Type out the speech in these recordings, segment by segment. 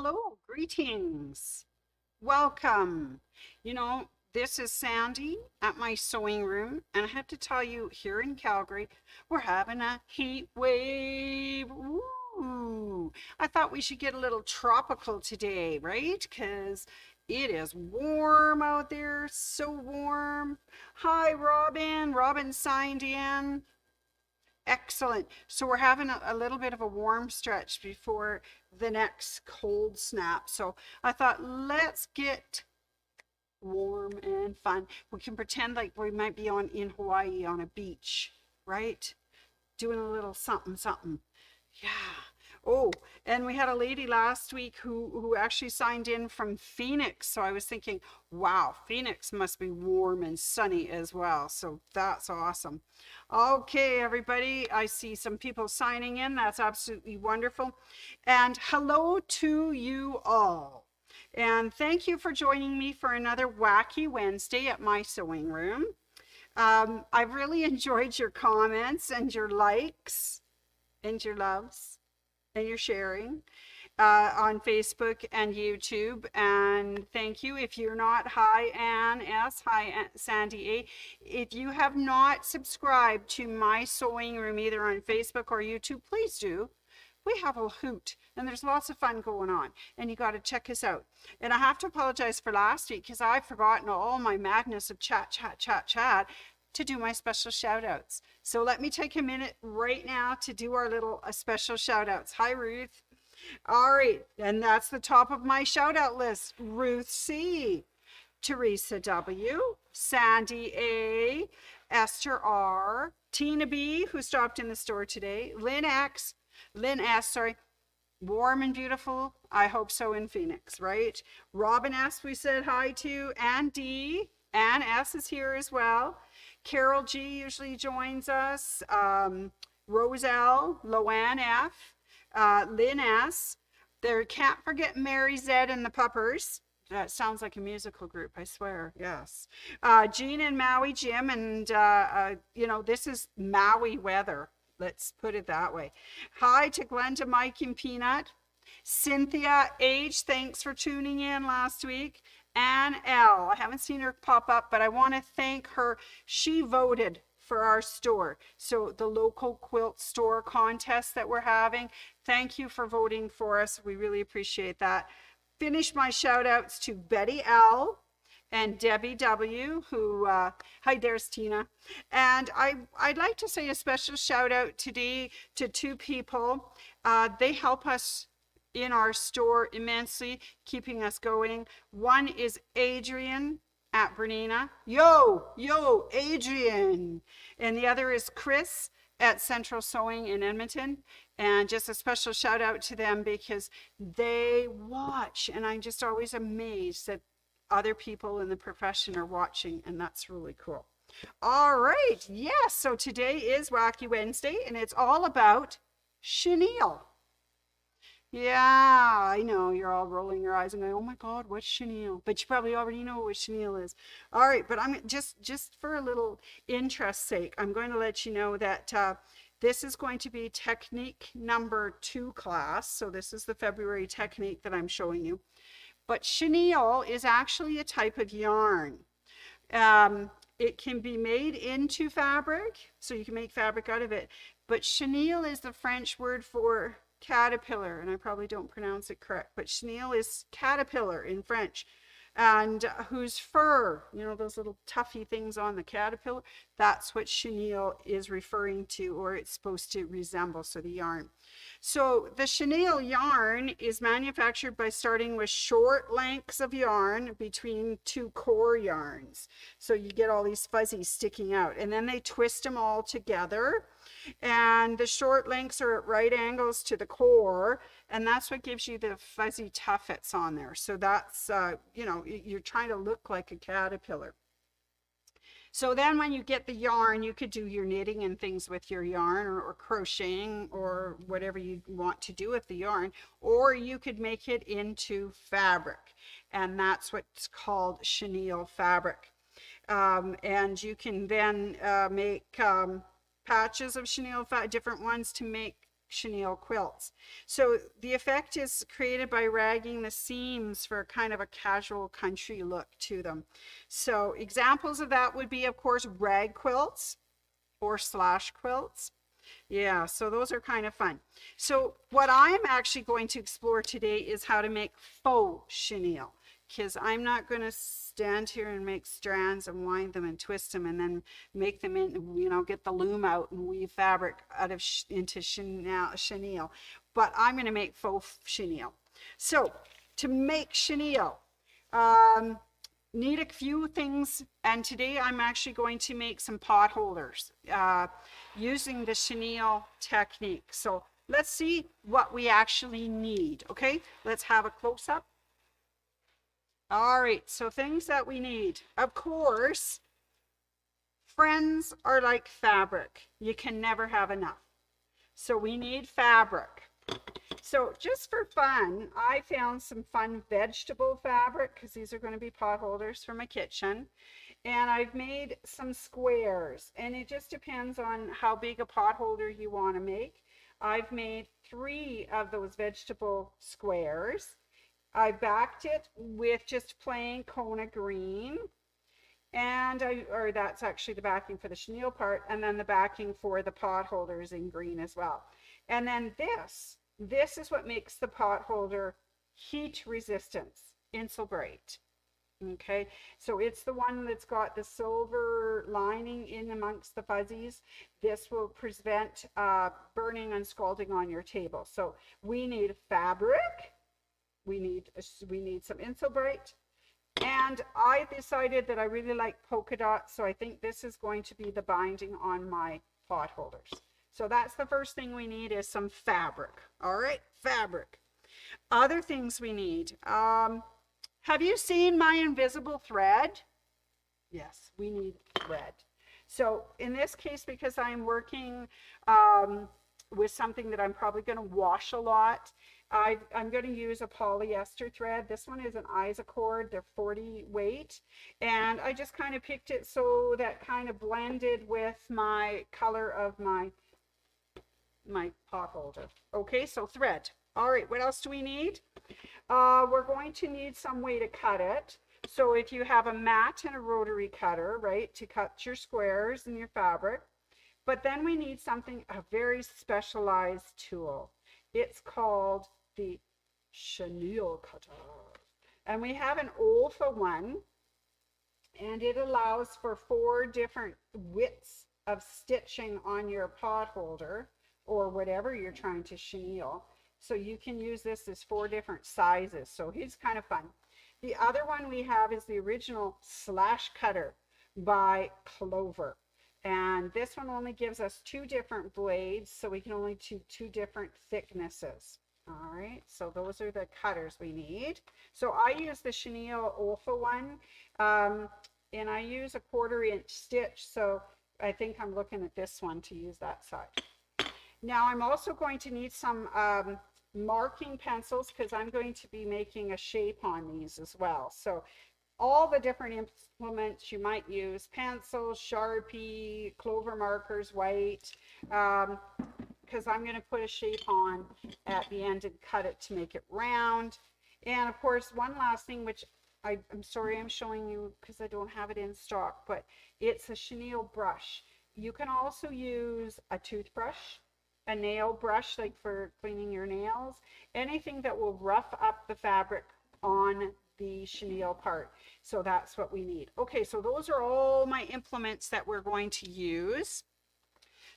Hello, greetings. Welcome. You know, this is Sandy at my sewing room, and I have to tell you, here in Calgary, we're having a heat wave. Ooh, I thought we should get a little tropical today, right? Because it is warm out there, so warm. Hi, Robin. Robin signed in. Excellent. So we're having a little bit of a warm stretch before the next cold snap. So I thought, let's get warm and fun. We can pretend like we might be in Hawaii on a beach, right? Doing a little something, something. Yeah. Oh, and we had a lady last week who actually signed in from Phoenix. So I was thinking, wow, Phoenix must be warm and sunny as well. So that's awesome. Okay, everybody, I see some people signing in. That's absolutely wonderful. And hello to you all. And thank you for joining me for another Wacky Wednesday at my sewing room. I've really enjoyed your comments and your likes and your loves and your sharing on Facebook and YouTube. And thank you. If you're not, hi Ann S, hi Sandy A. If you have not subscribed to my sewing room either on Facebook or YouTube, please do. We have a hoot and there's lots of fun going on, and you got to check us out. And I have to apologize for last week because I've forgotten all my madness of chat to do my special shout outs. So let me take a minute right now to do our little special shout outs. Hi, Ruth. All right. And that's the top of my shout out list. Ruth C, Teresa W, Sandy A, Esther R, Tina B, who stopped in the store today, Lynn S, sorry, warm and beautiful. I hope so in Phoenix, right? Robin S, we said hi to, and D, Ann S is here as well. Carol G usually joins us. Roselle, Loanne F, Lynn S. There, can't forget Mary Z and the Puppers. That sounds like a musical group, I swear. Yes. Jean and Maui Jim, and you know, this is Maui weather. Let's put it that way. Hi to Glenda, Mike, and Peanut. Cynthia H, thanks for tuning in last week. Ann L, I haven't seen her pop up, but I want to thank her. She voted for our store. So the local quilt store contest that we're having, thank you for voting for us. We really appreciate that. Finish my shout outs to Betty L and Debbie W, who, hi, there's Tina. And I'd like to say a special shout out today to two people. They help us in our store immensely, keeping us going. One is Adrian at Bernina. Yo, Adrian. And the other is Chris at Central Sewing in Edmonton. And just a special shout out to them because they watch, and I'm just always amazed that other people in the profession are watching, and that's really cool. All right, yes, so today is Wacky Wednesday, and it's all about chenille. Yeah, I know, you're all rolling your eyes and going, oh my God, what's chenille? But you probably already know what chenille is. All right, but I'm just for a little interest sake, I'm going to let you know that this is going to be technique number 2 class. So this is the February technique that I'm showing you. But chenille is actually a type of yarn. It can be made into fabric, so you can make fabric out of it. But chenille is the French word for caterpillar, and I probably don't pronounce it correct, but chenille is caterpillar in French. And whose fur, you know, those little tuffy things on the caterpillar, that's what chenille is referring to, or it's supposed to resemble, so the yarn. So the chenille yarn is manufactured by starting with short lengths of yarn between 2 core yarns. So you get all these fuzzies sticking out, and then they twist them all together, and the short lengths are at right angles to the core, and that's what gives you the fuzzy tuffets on there. So that's, you know, you're trying to look like a caterpillar. So then when you get the yarn, you could do your knitting and things with your yarn, or crocheting, or whatever you want to do with the yarn, or you could make it into fabric, and that's what's called chenille fabric. And you can then make patches of chenille, different ones to make chenille quilts. So the effect is created by ragging the seams for kind of a casual country look to them. So examples of that would be, of course, rag quilts or slash quilts. Yeah, so those are kind of fun. So what I'm actually going to explore today is how to make faux chenille, because I'm not going to stand here and make strands and wind them and twist them and then make them in, you know, get the loom out and weave fabric out of into chenille, but I'm going to make faux chenille. So to make chenille, need a few things, and today I'm actually going to make some pot holders using the chenille technique. So let's see what we actually need. Okay, let's have a close-up. All right, so things that we need, of course, friends are like fabric. You can never have enough. So we need fabric. So just for fun, I found some fun vegetable fabric, because these are going to be pot holders for my kitchen. And I've made some squares, and it just depends on how big a pot holder you want to make. I've made 3 of those vegetable squares. I backed it with just plain Kona green. And that's actually the backing for the chenille part, and then the backing for the pot holders in green as well. And then this is what makes the pot holder heat resistance, Insulbrite. Okay, so it's the one that's got the silver lining in amongst the fuzzies. This will prevent burning and scalding on your table. So we need fabric, we need some Insulbrite, and I decided that I really like polka dots, so I think this is going to be the binding on my pot holders. So that's the first thing we need, is some fabric. All right, fabric. Other things we need. Have you seen my invisible thread? Yes, we need thread. So in this case, because I'm working with something that I'm probably going to wash a lot, I'm going to use a polyester thread. This one is an Isacord, they're 40 weight. And I just kind of picked it so that kind of blended with my color of my pot holder. Okay, so thread. All right, what else do we need? We're going to need some way to cut it. So if you have a mat and a rotary cutter, right, to cut your squares and your fabric. But then we need a very specialized tool. It's called the chenille cutter. And we have an Olfa one, and it allows for 4 different widths of stitching on your pot holder, or whatever you're trying to chenille. So you can use this as 4 different sizes. So it's kind of fun. The other one we have is the original slash cutter by Clover. And this one only gives us 2 different blades, so we can only do 2 different thicknesses. All right, so those are the cutters we need. So I use the chenille Olfa one, and I use a 1/4 inch stitch. So I think I'm looking at this one to use that side. Now I'm also going to need some marking pencils, because I'm going to be making a shape on these as well. So all the different implements you might use, pencils, Sharpie, Clover markers, white, because I'm going to put a shape on at the end and cut it to make it round. And of course, one last thing, which I'm sorry I'm showing you because I don't have it in stock, but it's a chenille brush. You can also use a toothbrush, a nail brush, like for cleaning your nails, anything that will rough up the fabric on the chenille part. So that's what we need. Okay, so those are all my implements that we're going to use.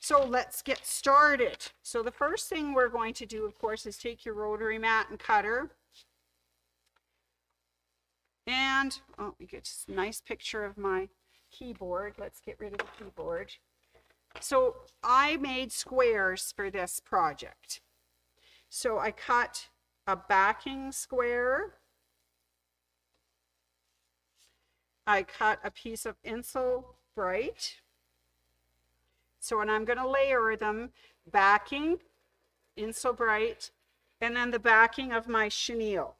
So let's get started. So the first thing we're going to do, of course, is take your rotary mat and cutter. And, oh, you get a nice picture of my keyboard. Let's get rid of the keyboard. So I made squares for this project. So I cut a backing square. I cut a piece of Insulbrite. So, and I'm going to layer them, backing, Insulbrite, and then the backing of my chenille.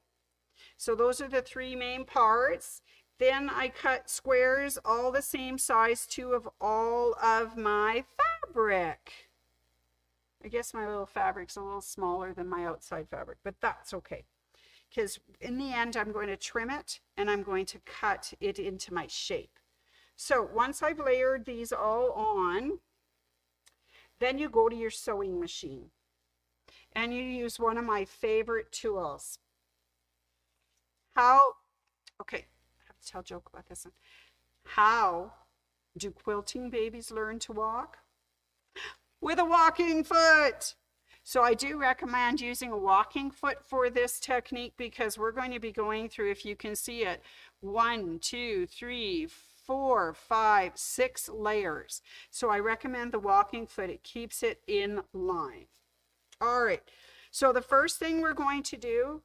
So those are the 3 main parts. Then I cut squares all the same size too of all of my fabric. I guess my little fabric's a little smaller than my outside fabric, but that's okay. Because in the end, I'm going to trim it and I'm going to cut it into my shape. So once I've layered these all on, then you go to your sewing machine and you use one of my favorite tools. Okay, I have to tell a joke about this one. How do quilting babies learn to walk? With a walking foot. So I do recommend using a walking foot for this technique because we're going to be going through, if you can see it, 1, 2, 3, 4, 5, 6 layers. So I recommend the walking foot. It keeps it in line. All right. So the first thing we're going to do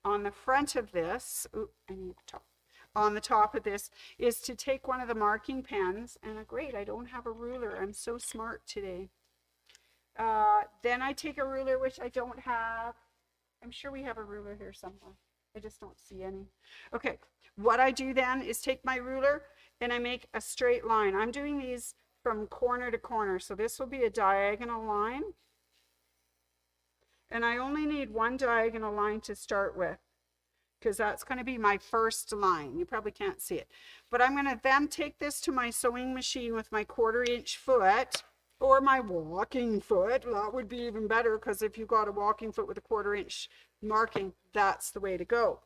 on the front of this, on the top of this, is to take one of the marking pens, and great, I don't have a ruler. I'm so smart today. Then I take a ruler, which I don't have. I'm sure we have a ruler here somewhere. I just don't see any. Okay, what I do then is take my ruler and I make a straight line. I'm doing these from corner to corner, so this will be a diagonal line. And I only need one diagonal line to start with, because that's going to be my first line. You probably can't see it. But I'm going to then take this to my sewing machine with my 1/4-inch foot, or my walking foot. That would be even better, because if you've got a walking foot with a 1/4-inch marking, that's the way to go.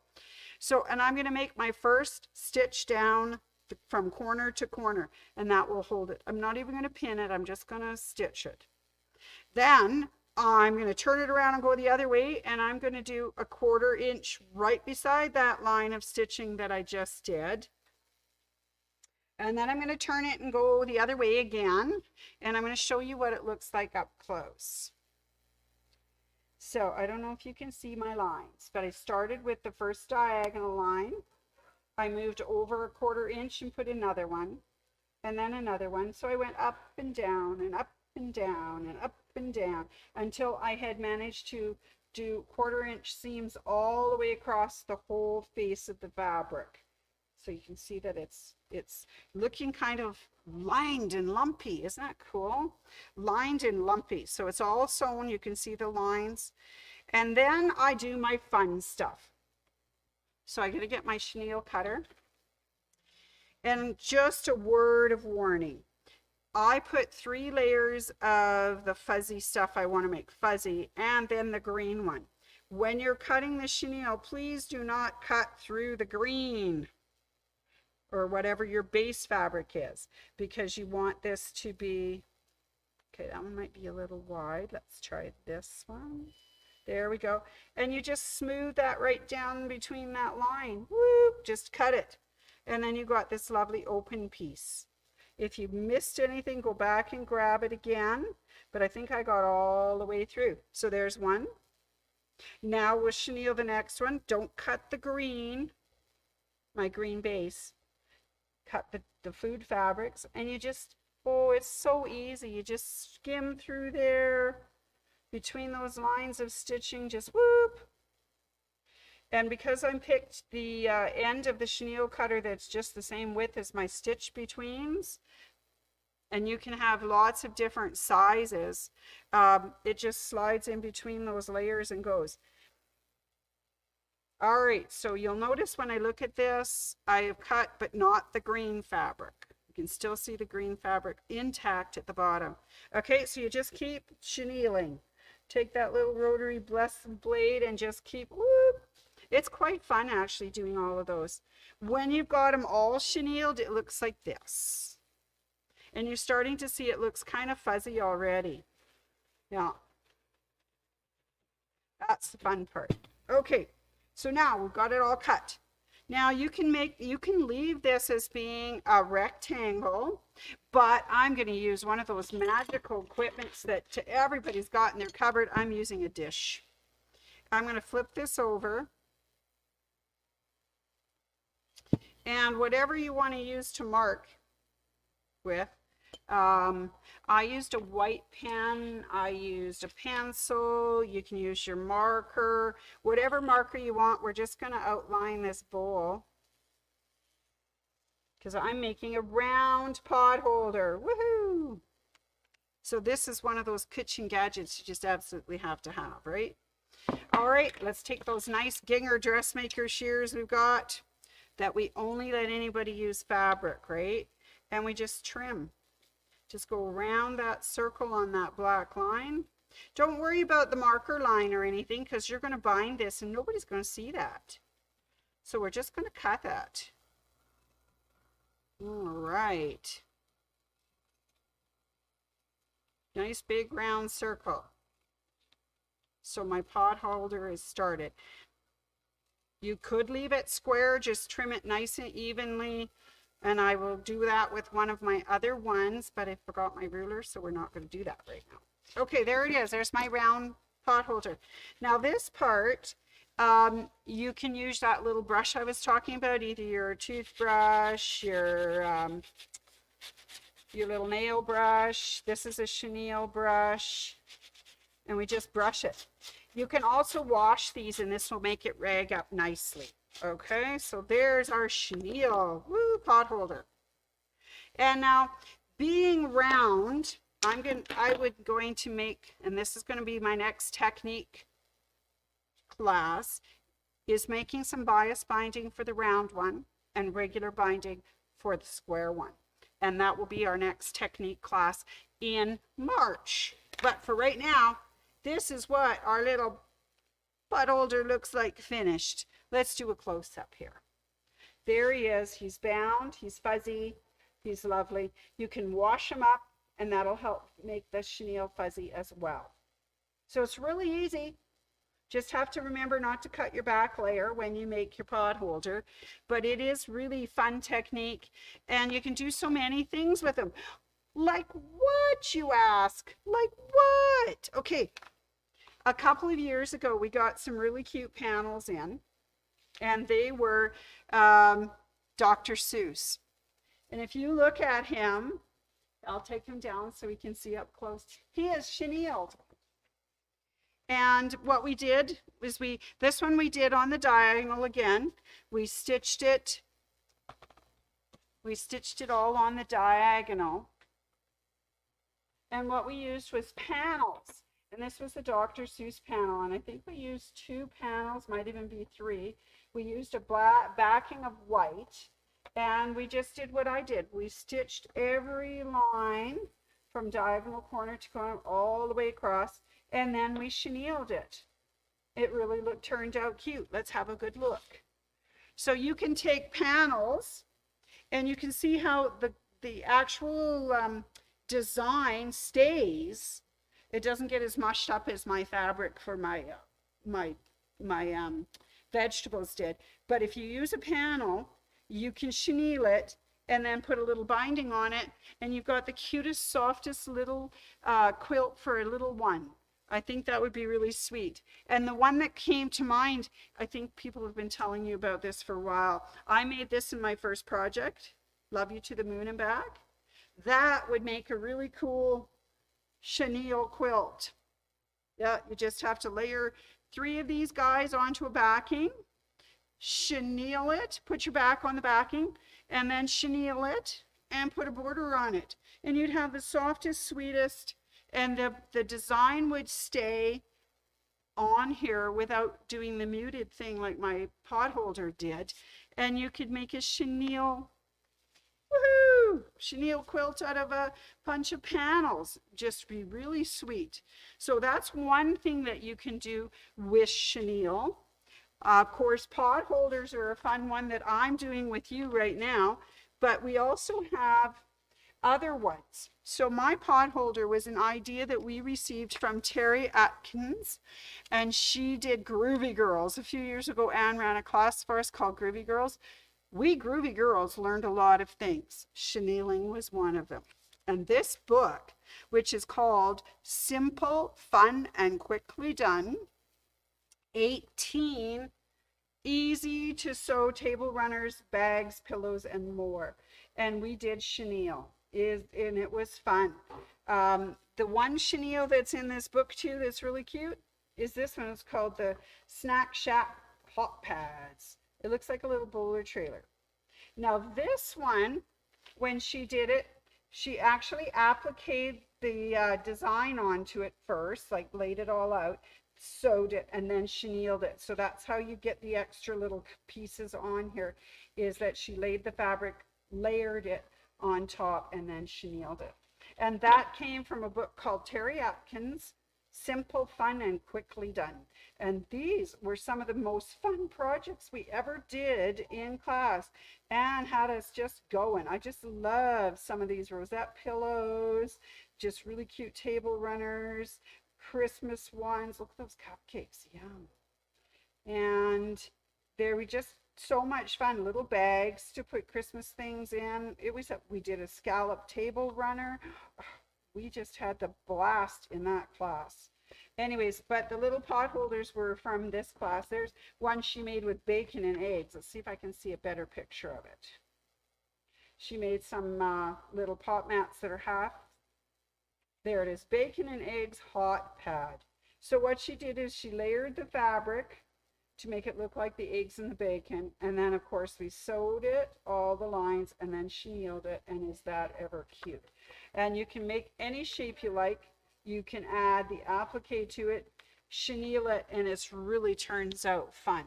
So, and I'm going to make my first stitch down from corner to corner, and that will hold it. I'm not even going to pin it. I'm just going to stitch it. Then I'm going to turn it around and go the other way, and I'm going to do a 1/4-inch right beside that line of stitching that I just did. And then I'm going to turn it and go the other way again, and I'm going to show you what it looks like up close. So I don't know if you can see my lines, but I started with the first diagonal line. I moved over a 1/4-inch and put another one, and then another one. So I went up and down and up and down and up and down until I had managed to do 1/4-inch seams all the way across the whole face of the fabric. So you can see that it's looking kind of lined and lumpy. Isn't that cool? Lined and lumpy. So it's all sewn. You can see the lines. And then I do my fun stuff. So I got to get my chenille cutter. And just a word of warning. I put 3 layers of the fuzzy stuff I want to make fuzzy, and then the green one. When you're cutting the chenille, please do not cut through the green or whatever your base fabric is, because you want this to be, okay, that one might be a little wide. Let's try this one. There we go. And you just smooth that right down between that line. Whoop, just cut it. And then you got this lovely open piece. If you missed anything, go back and grab it again. But I think I got all the way through. So there's one. Now we'll chenille the next one. Don't cut the green, my green base. Cut the food fabrics, and you just, oh, it's so easy. You just skim through there between those lines of stitching, just whoop. And because I picked the end of the chenille cutter that's just the same width as my stitch betweens, and you can have lots of different sizes, it just slides in between those layers and goes. All right, so you'll notice when I look at this, I have cut but not the green fabric. You can still see the green fabric intact at the bottom. Okay, so you just keep chenilling. Take that little rotary blade and just keep, whoop. It's quite fun actually doing all of those. When you've got them all chenilled, it looks like this. And you're starting to see it looks kind of fuzzy already. Yeah. That's the fun part. Okay. So now we've got it all cut. Now you can leave this as being a rectangle, but I'm going to use one of those magical equipments that everybody's got in their cupboard. I'm using a dish. I'm going to flip this over. And whatever you want to use to mark with, I used a white pen, I used a pencil, you can use your marker, whatever marker you want. We're just going to outline this bowl because I'm making a round pot holder. Woohoo! So this is one of those kitchen gadgets you just absolutely have to have, right? All right, let's take those nice Ginger dressmaker shears we've got that we only let anybody use fabric, right? And we just trim. Just go around that circle on that black line. Don't worry about the marker line or anything because you're going to bind this and nobody's going to see that. So we're just going to cut that. All right. Nice big round circle. So my pot holder is started. You could leave it square, just trim it nice and evenly. And I will do that with one of my other ones, but I forgot my ruler, so we're not going to do that right now. Okay, there it is. There's my round pot holder. Now this part, you can use that little brush I was talking about, either your toothbrush, your little nail brush. This is a chenille brush, and we just brush it. You can also wash these, and this will make it rag up nicely. Okay, so there's our chenille pot holder. And now, being round, I would going to make, and this is going to be my next technique class, is making some bias binding for the round one and regular binding for the square one. And that will be our next technique class in March. But for right now, this is what our little pot holder looks like finished. Let's do a close-up here. There he is. He's bound. He's fuzzy. He's lovely. You can wash him up, and that'll help make the chenille fuzzy as well. So it's really easy. Just have to remember not to cut your back layer when you make your pot holder. But it is really fun technique, and you can do so many things with them. Like what, you ask? Like what? Okay, a couple of years ago, we got some really cute panels in. And they were Dr. Seuss. And if you look at him, I'll take him down so we can see up close. He is chenilled. And what we did was this one we did on the diagonal again. We stitched it all on the diagonal. And what we used was panels. And this was the Dr. Seuss panel. And I think we used 2 panels, might even be 3. We used a black backing of white, and we just did what I did. We stitched every line from diagonal corner to corner all the way across, and then we chenilled it. It really turned out cute. Let's have a good look. So you can take panels, and you can see how the actual design stays. It doesn't get as mushed up as my fabric for my vegetables did. But if you use a panel, you can chenille it and then put a little binding on it, and you've got the cutest, softest little quilt for a little one. I think that would be really sweet. And the one that came to mind, I think people have been telling you about this for a while. I made this in my first project, Love You to the Moon and Back. That would make a really cool chenille quilt. Yeah, you just have to layer 3 of these guys onto a backing, chenille it, put your back on the backing, and then chenille it and put a border on it. And you'd have the softest, sweetest, and the design would stay on here without doing the muted thing like my pot holder did. And you could make a chenille quilt out of a bunch of panels. Just be really sweet. So that's one thing that you can do with chenille. Of course, pot holders are a fun one that I'm doing with you right now, but we also have other ones. So my pot holder was an idea that we received from Terry Atkins, and she did Groovy Girls. A few years ago, Anne ran a class for us called Groovy Girls. We Groovy Girls learned a lot of things. Chenilling was one of them. And this book, which is called Simple, Fun, and Quickly Done, 18 easy to sew table runners, bags, pillows, and more. And we did chenille, and it was fun. The one chenille that's in this book too that's really cute is this one. It's called the Snack Shack Hot Pads. It looks like a little bowler trailer. Now this one, when she did it, She actually appliqued the design onto it first, like laid it all out, sewed it, and then chenilled it. So that's how you get the extra little pieces on here, is that she laid the fabric, layered it on top, and then chenilled it. And that came from a book called Terry Atkins, Simple, Fun, and Quickly Done. And these were some of the most fun projects we ever did in class and had us just going. I just love some of these rosette pillows, just really cute table runners, Christmas ones. Look at those cupcakes, yum. And there we just, so much fun. Little bags to put Christmas things in. We did a scallop table runner. We just had the blast in that class. Anyways, but the little pot holders were from this class. There's one she made with bacon and eggs. Let's see if I can see a better picture of it. She made some little pot mats that are half. There it is, bacon and eggs hot pad. So what she did is she layered the fabric to make it look like the eggs and the bacon. And then of course we sewed it, all the lines, and then chenilled it, and is that ever cute. And you can make any shape you like. You can add the applique to it, chenille it, and it really turns out fun.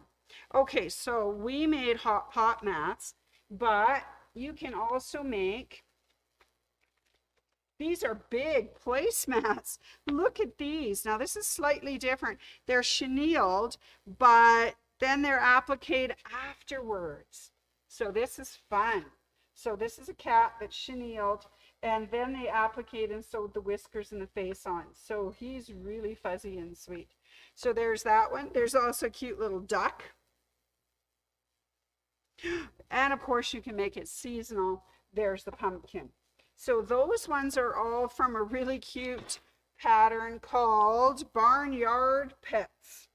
Okay, so we made hot pot mats, but you can also make, these are big placemats. Look at these. Now this is slightly different. They're chenilled, but then they're appliqued afterwards. So this is fun. So this is a cat that's chenilled, and then they appliqued and sewed the whiskers and the face on. So he's really fuzzy and sweet. So there's that one. There's also a cute little duck. And of course you can make it seasonal. There's the pumpkin. So those ones are all from a really cute pattern called BarnYard Petz.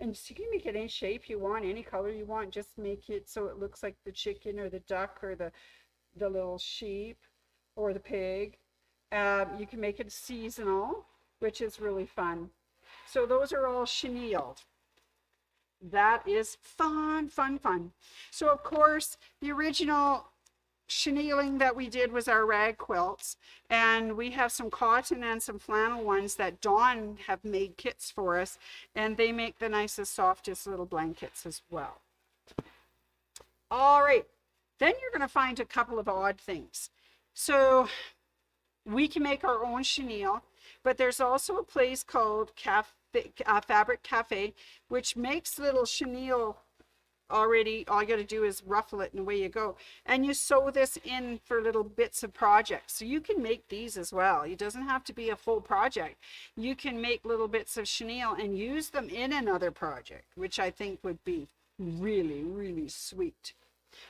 And you can make it any shape you want, any color you want. Just make it so it looks like the chicken or the duck or the little sheep or the pig. You can make it seasonal, which is really fun. So those are all chenilled. That is fun, fun, fun. So of course, the original chenilling that we did was our rag quilts, and we have some cotton and some flannel ones that Dawn have made kits for us, and they make the nicest, softest little blankets as well. All right, then you're going to find a couple of odd things. So we can make our own chenille, but there's also a place called Fabric Cafe, which makes little chenille already. All you got to do is ruffle it and away you go, and you sew this in for little bits of projects. So you can make these as well. It doesn't have to be a full project. You can make little bits of chenille and use them in another project, which I think would be really, really sweet.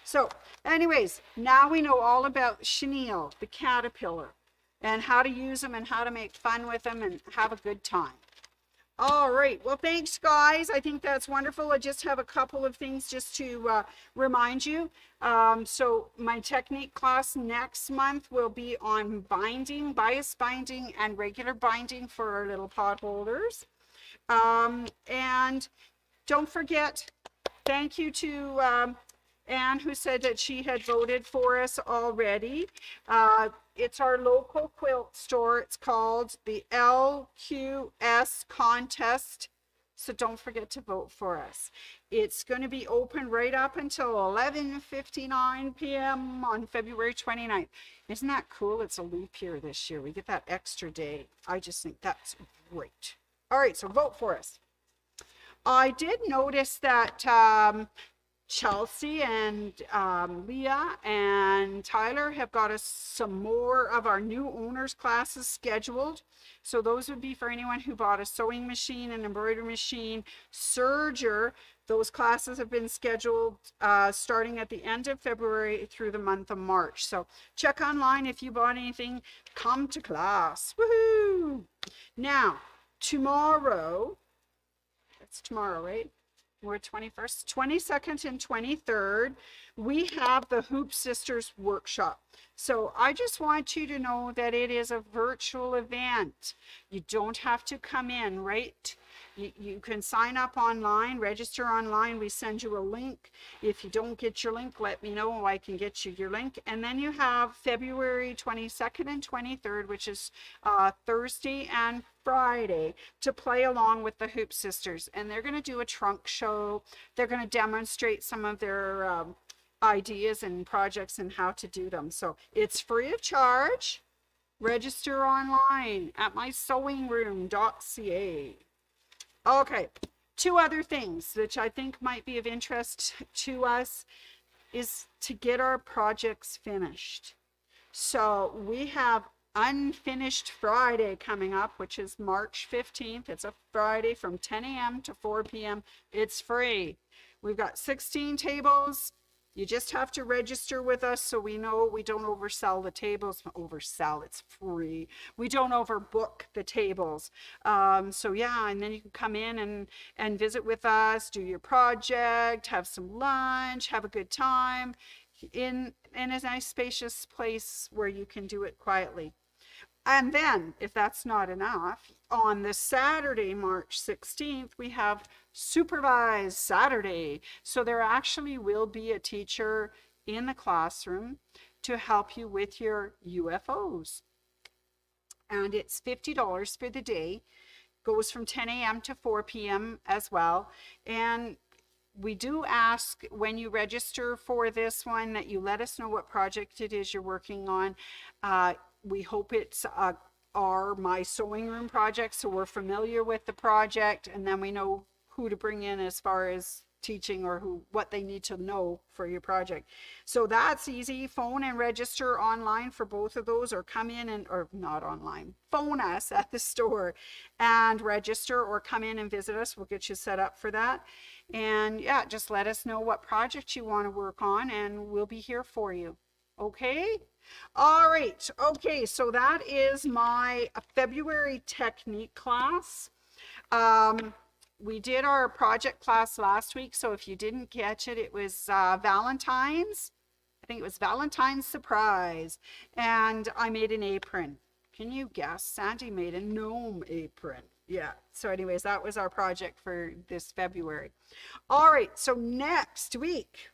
So anyways, now we know all about chenille, the caterpillar, and how to use them and how to make fun with them and have a good time. All right, well, thanks guys. I think that's wonderful. I just have a couple of things just to remind you. So my technique class next month will be on binding, bias binding, and regular binding for our little pot holders. And don't forget, thank you to Anne, who said that she had voted for us already. It's our local quilt store. It's called the LQS Contest. So don't forget to vote for us. It's going to be open right up until 11:59 p.m. on February 29th. Isn't that cool? It's a leap year this year. We get that extra day. I just think that's great. All right, so vote for us. I did notice that Chelsea and Leah and Tyler have got us some more of our new owners classes scheduled. So those would be for anyone who bought a sewing machine, an embroidery machine, serger. Those classes have been scheduled starting at the end of February through the month of March. So check online if you bought anything. Come to class. Woohoo! Now, tomorrow, it's tomorrow, right? We're 21st, 22nd, and 23rd. We have the Hoop Sisters workshop. So I just want you to know that it is a virtual event. You don't have to come in, right? You can sign up online, register online. We send you a link. If you don't get your link, let me know. I can get you your link. And then you have February 22nd and 23rd, which is Thursday and Friday, to play along with the Hoop Sisters. And they're going to do a trunk show. They're going to demonstrate some of their ideas and projects and how to do them. So it's free of charge. Register online at mysewingroom.ca. Okay, two other things which I think might be of interest to us is to get our projects finished. So we have Unfinished Friday coming up, which is March 15th. It's a Friday from 10 a.m. to 4 p.m. It's free. We've got 16 tables. You just have to register with us so we know we don't oversell the tables. Oversell, it's free. We don't overbook the tables. So yeah, and then you can come in and visit with us, do your project, have some lunch, have a good time in a nice spacious place where you can do it quietly. And then, if that's not enough, on the Saturday, March 16th, we have Supervised Saturday. So there actually will be a teacher in the classroom to help you with your UFOs. And it's $50 for the day. Goes from 10 a.m. to 4 p.m. as well. And we do ask when you register for this one that you let us know what project it is you're working on. We hope it's our My Sewing Room project, so we're familiar with the project, and then we know who to bring in as far as teaching or what they need to know for your project. So that's easy. Phone and register online for both of those, or come in or not online, phone us at the store and register, or come in and visit us. We'll get you set up for that. And yeah, just let us know what project you want to work on and we'll be here for you. Okay? All right. Okay, so that is my February technique class. We did our project class last week, so if you didn't catch it, it was Valentine's. I think it was Valentine's surprise. And I made an apron. Can you guess? Sandy made a gnome apron. Yeah. So anyways, that was our project for this February. All right. So next week,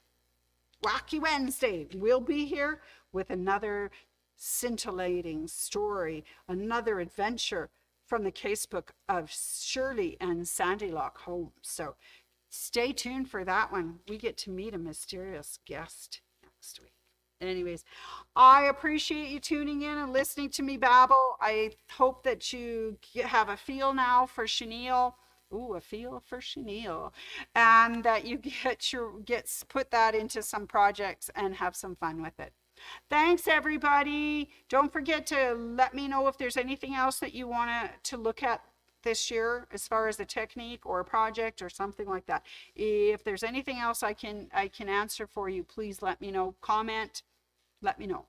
Wacky Wednesday, we'll be here with another scintillating story, another adventure from the casebook of Shirley and Sandy Lock Holmes. So stay tuned for that one. We get to meet a mysterious guest next week. Anyways, I appreciate you tuning in and listening to me babble. I hope that you have a feel now for Chenille. Ooh, a feel for Chenille. And that you put that into some projects and have some fun with it. Thanks, everybody. Don't forget to let me know if there's anything else that you want to look at this year as far as a technique or a project or something like that. If there's anything else I can answer for you, please let me know. Comment, let me know.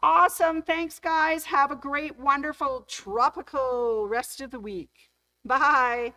Awesome. Thanks, guys. Have a great, wonderful, tropical rest of the week. Bye.